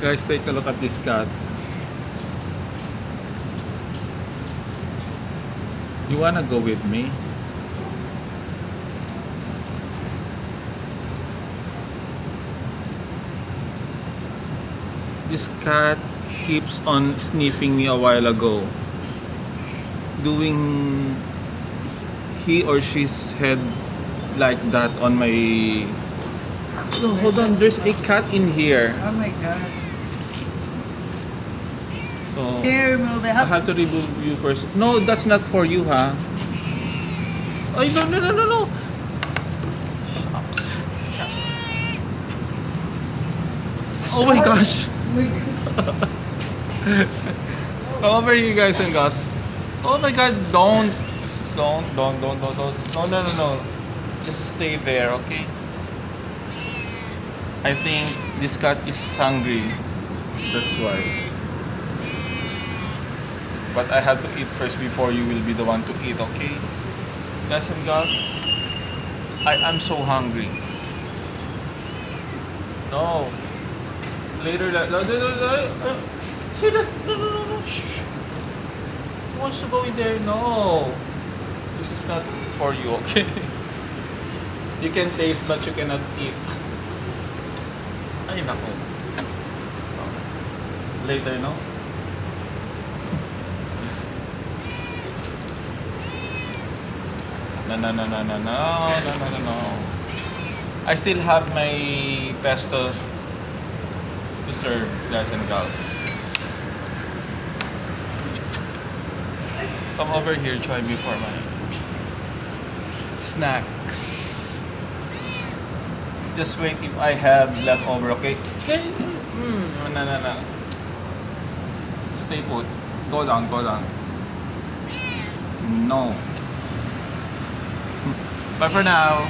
Guys, take a look at this cat. You wanna go with me? This cat keeps on sniffing me a while ago, doing he or she's head like that on my. No, hold on, there's a cat in here. Oh my god. So Here, remove it. I have to remove you first. No, that's not for you, ha. Ay, no, no, no, no, no. Shucks. Oh my gosh. Oh my god. Come over here, guys and girls. Oh my god, don't. No, no, no, no. Just stay there, okay? I think this cat is hungry. That's why. But I have to eat first before you will be the one to eat, okay? Guys and girls, I am so hungry. No. Later, see that? No. Shh. Who wants to go in there? No. This is not for you, okay? You can taste, but you cannot eat. Ay, nako. Later, no? No. I still have my pesto to serve, guys and gals. Come over here, join me for my snacks. Just wait if I have leftover, okay? No. Stay put. Go down. No. Bye for now.